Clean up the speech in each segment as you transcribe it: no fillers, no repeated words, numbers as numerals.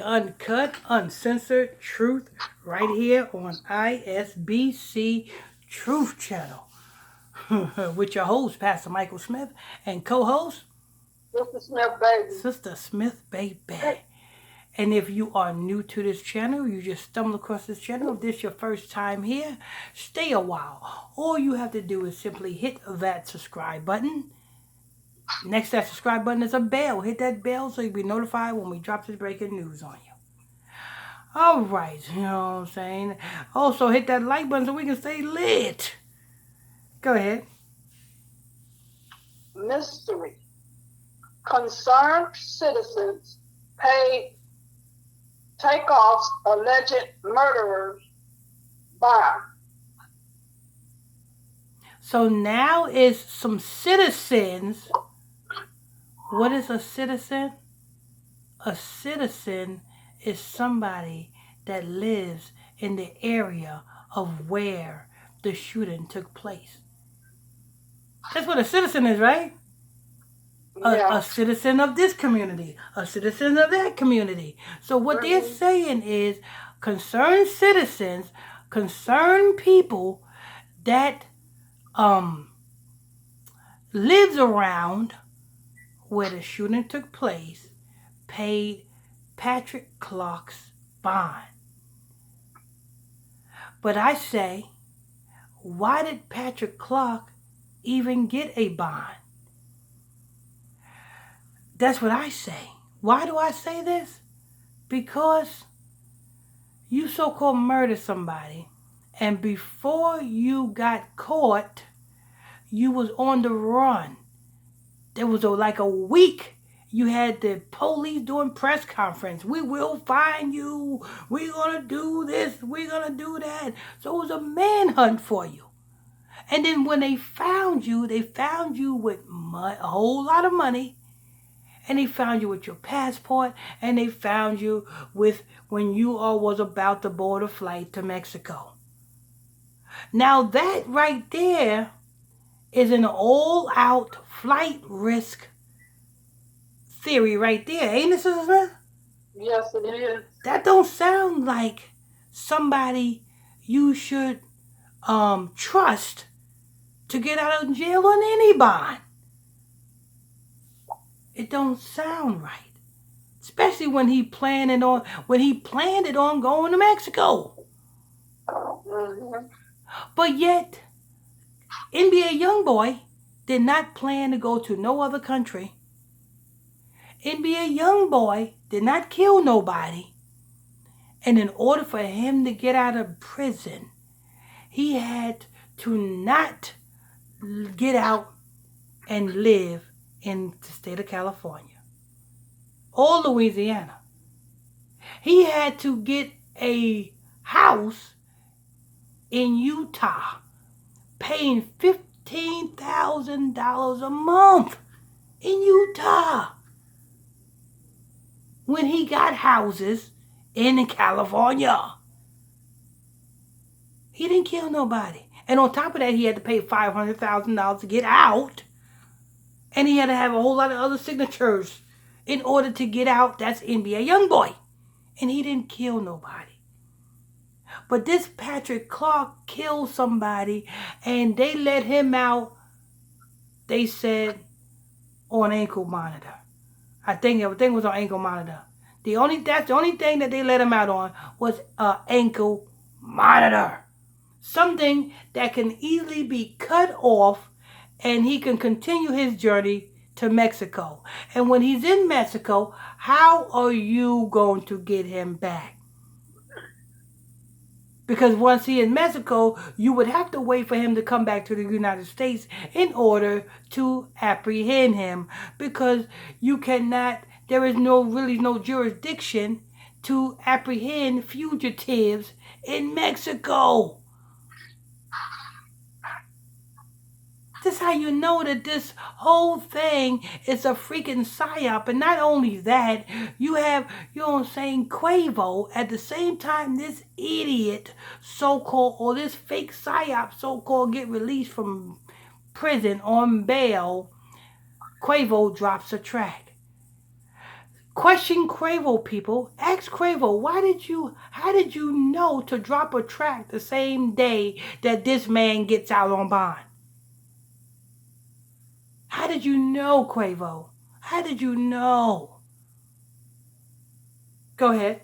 The uncut, uncensored truth right here on ISBC Truth Channel with your host, Pastor Michael Smith, and co-host, Sister Smith, baby. Sister Smith, baby. And if you are new to this channel, you just stumbled across this channel, if this is your first time here, stay a while. All you have to do is simply hit that subscribe button. Next to that subscribe button is a bell. Hit that bell so you'll be notified when we drop this breaking news on you. All right, you know what I'm saying? Also, hit that like button so we can stay lit. Go ahead. Mystery. Concerned citizens paid Takeoff's alleged murderers by. So now is some citizens. What is a citizen? A citizen is somebody that lives in the area of where the shooting took place. That's what a citizen is, right? A citizen of this community, a citizen of that community. So what they're saying is concerned citizens, concerned people that lives around where the shooting took place paid Patrick Clark's bond. But I say, why did Patrick Clark even get a bond? That's what I say. Why do I say this? Because you so-called murdered somebody, and before you got caught, you was on the run. There was like a week. You had the police doing press conference. We will find you. We're going to do this. We're going to do that. So it was a manhunt for you. And then when they found you with a whole lot of money. And they found you with your passport. And they found you with when you all was about to board a flight to Mexico. Now that right there is an all-out flight risk theory right there, ain't it, Sister Smith? Yes, it is. That don't sound like somebody you should trust to get out of jail on any bond. It don't sound right, especially when he planned it on going to Mexico. Mm-hmm. But yet, NBA Youngboy did not plan to go to no other country. NBA Youngboy did not kill nobody. And in order for him to get out of prison, he had to not get out and live in the state of California or Louisiana. He had to get a house in Utah, paying $15,000 a month in Utah. When he got houses in California. He didn't kill nobody. And on top of that, he had to pay $500,000 to get out. And he had to have a whole lot of other signatures in order to get out. That's NBA Youngboy. And he didn't kill nobody. But this Patrick Clark killed somebody, and they let him out, they said, on ankle monitor. I think everything was on ankle monitor. That's the only thing that they let him out on was an ankle monitor. Something that can easily be cut off, and he can continue his journey to Mexico. And when he's in Mexico, how are you going to get him back? Because once he's in Mexico, you would have to wait for him to come back to the United States in order to apprehend him. Because you cannot, there is really no jurisdiction to apprehend fugitives in Mexico. This is how you know that this whole thing is a freaking psyop. And not only that, you have, you know what I'm saying, Quavo. At the same time, this idiot so-called, or this fake psyop so-called get released from prison on bail, Quavo drops a track. Question Quavo, people. Ask Quavo, how did you know to drop a track the same day that this man gets out on bond? How did you know, Quavo? How did you know? Go ahead.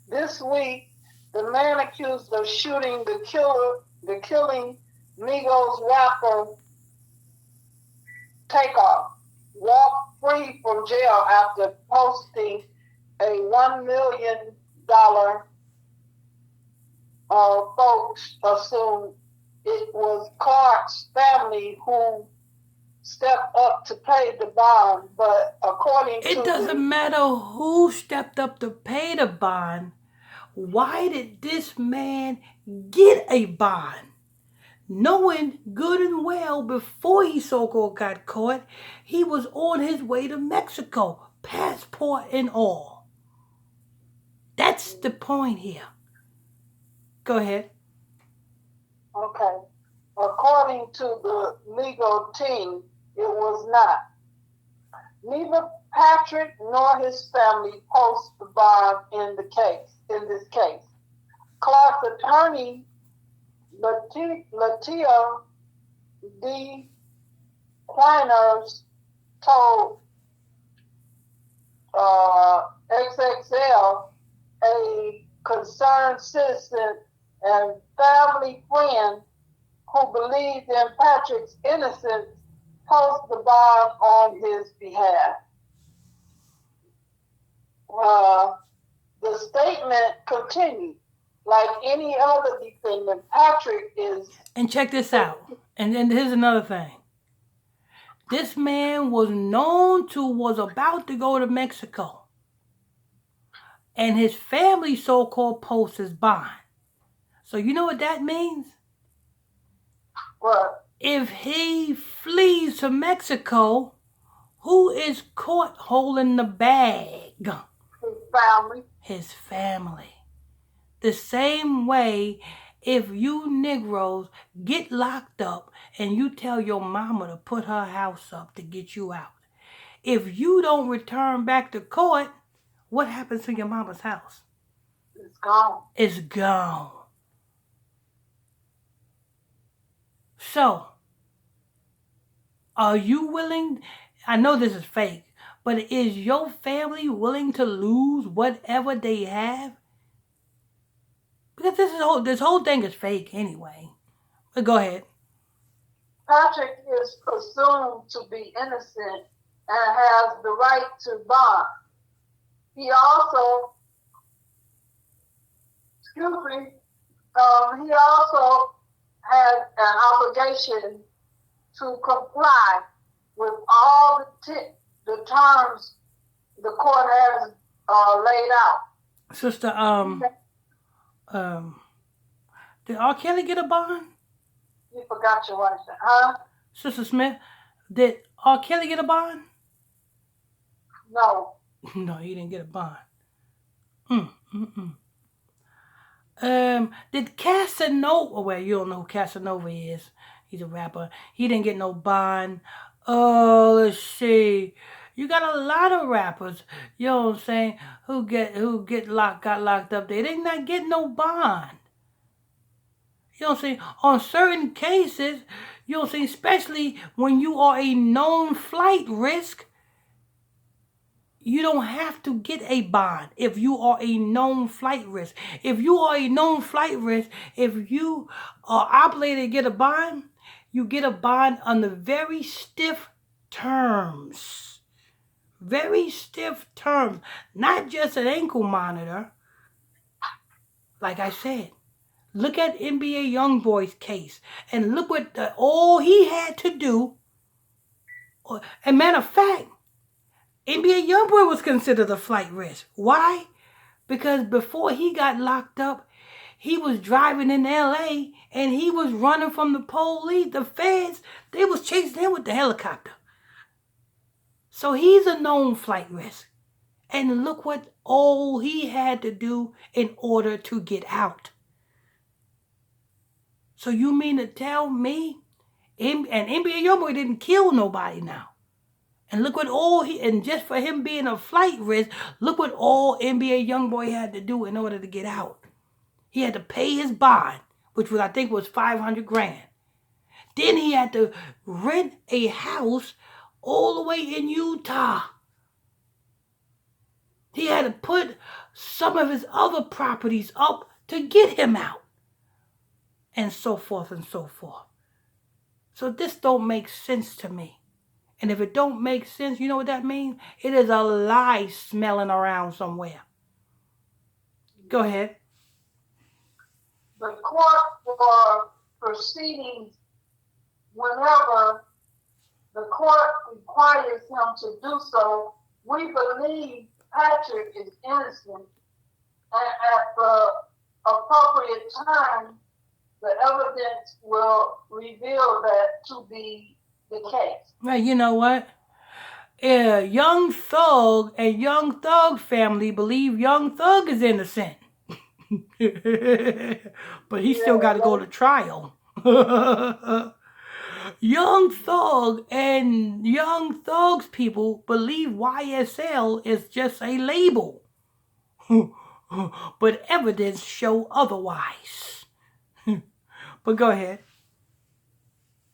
This week, the man accused of shooting the killing Migos rapper Takeoff walked free from jail after posting a $1 million. Folks assume it was Clark's family who stepped up to pay the bond, but according to It doesn't matter who stepped up to pay the bond. Why did this man get a bond? Knowing good and well before he so-called got caught, he was on his way to Mexico, passport and all. That's the point here. Go ahead. Okay. According to the legal team, it was not. Neither Patrick nor his family post the bond in this case. Clark's attorney, Latia D. Quiners, told XXL, a concerned citizen and family friend who believed in Patrick's innocence, post the bond on his behalf. The statement continued. Like any other defendant, Patrick is... And check this out. And here's another thing. This man was about to go to Mexico. And his family so-called posts his bond. So you know what that means? What? If he flees to Mexico, who is caught holding the bag? His family. His family. The same way, if you Negroes get locked up and you tell your mama to put her house up to get you out, if you don't return back to court, what happens to your mama's house? It's gone. It's gone. So, are you willing? I know this is fake, but is your family willing to lose whatever they have? Because this whole thing is fake anyway. But go ahead. Patrick is presumed to be innocent and has the right to bond. He also, he also has an obligation to comply with all the terms the court has laid out. Sister, did R. Kelly get a bond? You forgot your wife, huh? Sister Smith, did R. Kelly get a bond? No. No, he didn't get a bond. Did Casanova, well, you don't know who Casanova is. He's a rapper. He didn't get no bond. Oh, let's see. You got a lot of rappers, you know what I'm saying, who got locked up. They did not get no bond. You know what I'm saying? On certain cases, you know what I'm saying, especially when you are a known flight risk, you don't have to get a bond if you are a known flight risk. If you are a known flight risk, if you are obligated to get a bond, you get a bond under very stiff terms. Very stiff terms. Not just an ankle monitor. Like I said, look at NBA Youngboy's case and look what all he had to do. And matter of fact, NBA Youngboy was considered a flight risk. Why? Because before he got locked up, he was driving in LA and he was running from the police. The feds, they was chasing him with the helicopter. So he's a known flight risk. And look what all he had to do in order to get out. So you mean to tell me, and NBA Youngboy didn't kill nobody now. And look what and just for him being a flight risk, look what all NBA YoungBoy had to do in order to get out. He had to pay his bond, which was, I think, was $500,000. Then he had to rent a house all the way in Utah. He had to put some of his other properties up to get him out. And so forth and so forth. So this don't make sense to me. And if it don't make sense, you know what that means? It is a lie smelling around somewhere. Go ahead. The court for proceedings, whenever the court requires him to do so, we believe Patrick is innocent, and at the appropriate time, the evidence will reveal that to be the case. Right, you know what? Young Thug and Young Thug family believe Young Thug is innocent. But he still got to go to trial. Young Thug and Young Thug's people believe YSL is just a label. But evidence show otherwise. But go ahead.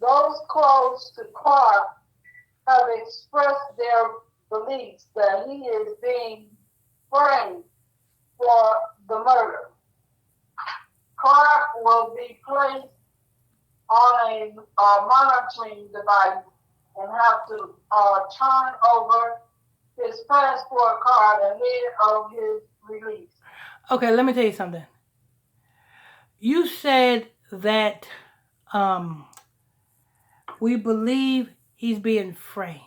Those close to Clark have expressed their beliefs that he is being framed for the murder. Clark will be placed on a monitoring device and have to turn over his passport card ahead of his release. Okay, let me tell you something. You said that we believe he's being framed.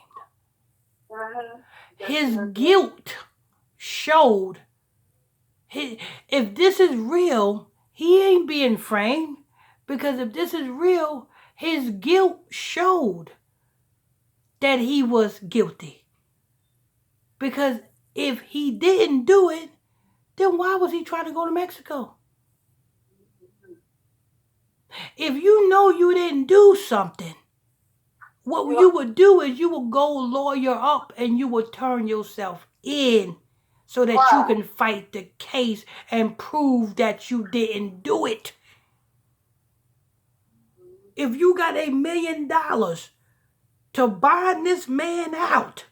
Mm-hmm. His guilt showed. If this is real, he ain't being framed. Because if this is real, his guilt showed that he was guilty. Because if he didn't do it, then why was he trying to go to Mexico? If you know you didn't do something, what you would do is you would go lawyer up and you would turn yourself in so that you can fight the case and prove that you didn't do it. If you got $1 million to bond this man out,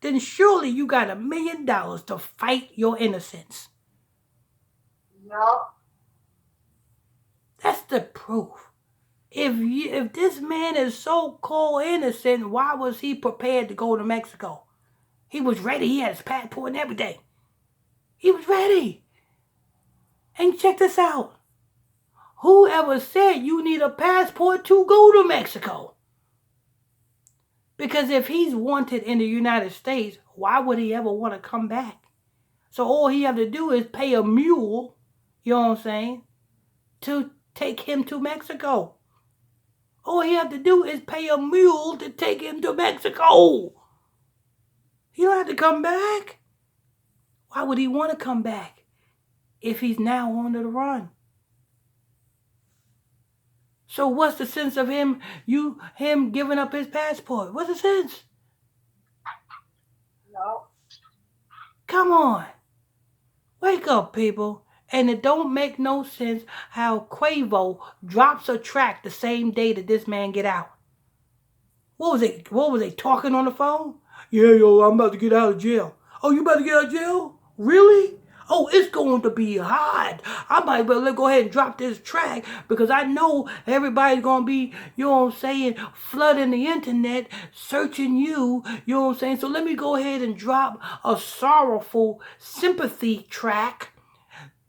then surely you got $1 million to fight your innocence. No. That's the proof. If this man is so-called innocent, why was he prepared to go to Mexico? He was ready. He had his passport and everything. He was ready. And check this out. Whoever said you need a passport to go to Mexico? Because if he's wanted in the United States, why would he ever want to come back? So all he have to do is pay a mule, you know what I'm saying, to take him to Mexico. All he have to do is pay a mule to take him to Mexico. He don't have to come back. Why would he want to come back if he's now on the run? So what's the sense of him giving up his passport? What's the sense? No. Come on. Wake up, people. And it don't make no sense how Quavo drops a track the same day that this man get out. What was they talking on the phone? Yeah, yo, I'm about to get out of jail. Oh, you about to get out of jail? Really? Oh, it's going to be hot. I might as well go ahead and drop this track because I know everybody's going to be, you know what I'm saying, flooding the internet, searching you know what I'm saying? So let me go ahead and drop a sorrowful sympathy track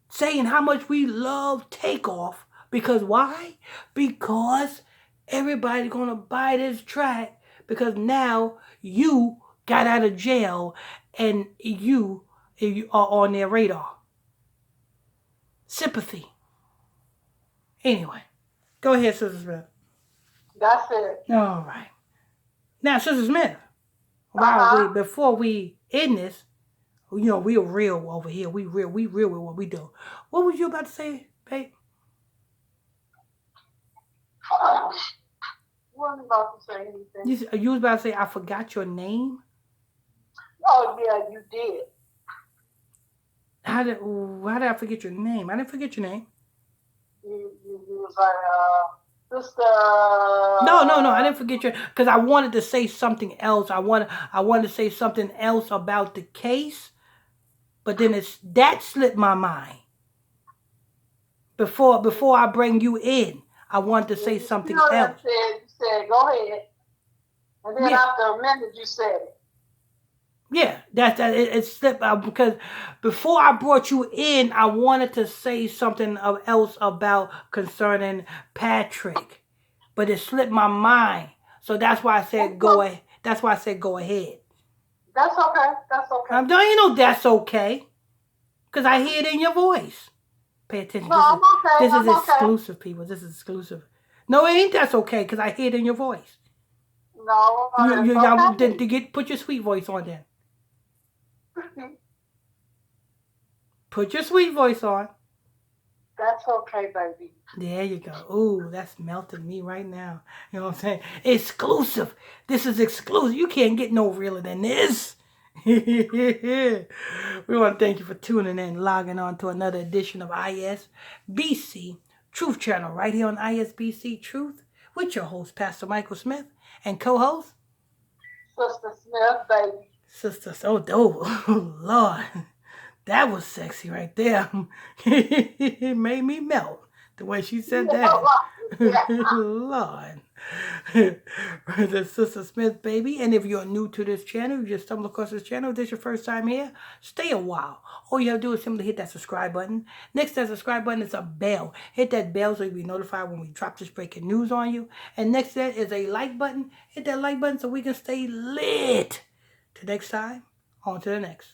saying how much we love Takeoff. Because why? Because everybody's going to buy this track because now you got out of jail and you are on their radar. Sympathy. Anyway, go ahead, Sister Smith. That's it. All right. Now, Sister Smith, before we end this, you know, we're real over here. We real with what we do. What was you about to say, babe? wasn't about to say anything. You was about to say, I forgot your name? Oh yeah, you did. Why did I forget your name? I didn't forget your name. You was like, sister. No, I didn't forget your, because I wanted to say something else. I wanted to say something else about the case, but then that slipped my mind. Before I bring you in, I wanted to say You something still else. said, go ahead. And then Yeah. after a minute, you said it. Yeah, it slipped out because before I brought you in, I wanted to say something else about concerning Patrick, but it slipped my mind. So that's why I said go ahead. That's why I said go ahead. That's okay. That's okay. Don't you know that's okay? Because I hear it in your voice. Pay attention. No, I'm okay. This is I'm okay. exclusive, people. This is exclusive. No, it ain't that's okay because I hear it in your voice. No, it's Y'all okay. put your sweet voice on then. Put your sweet voice on. That's okay, baby. There you go. Ooh, that's melting me right now. You know what I'm saying? Exclusive. This is exclusive. You can't get no realer than this. We want to thank you for tuning in, logging on to another edition of ISBC Truth Channel right here on ISBC Truth with your host, Pastor Michael Smith, and co-host, Sister Smith, baby. Sister. Oh, Lord. That was sexy right there. It made me melt the way she said that. Lord. The Sister Smith, baby. And if you're new to this channel, you just stumbled across this channel, if this is your first time here, stay a while. All you have to do is simply hit that subscribe button. Next to that subscribe button is a bell. Hit that bell so you'll be notified when we drop this breaking news on you. And next to that is a like button. Hit that like button so we can stay lit. Till next time, on to the next.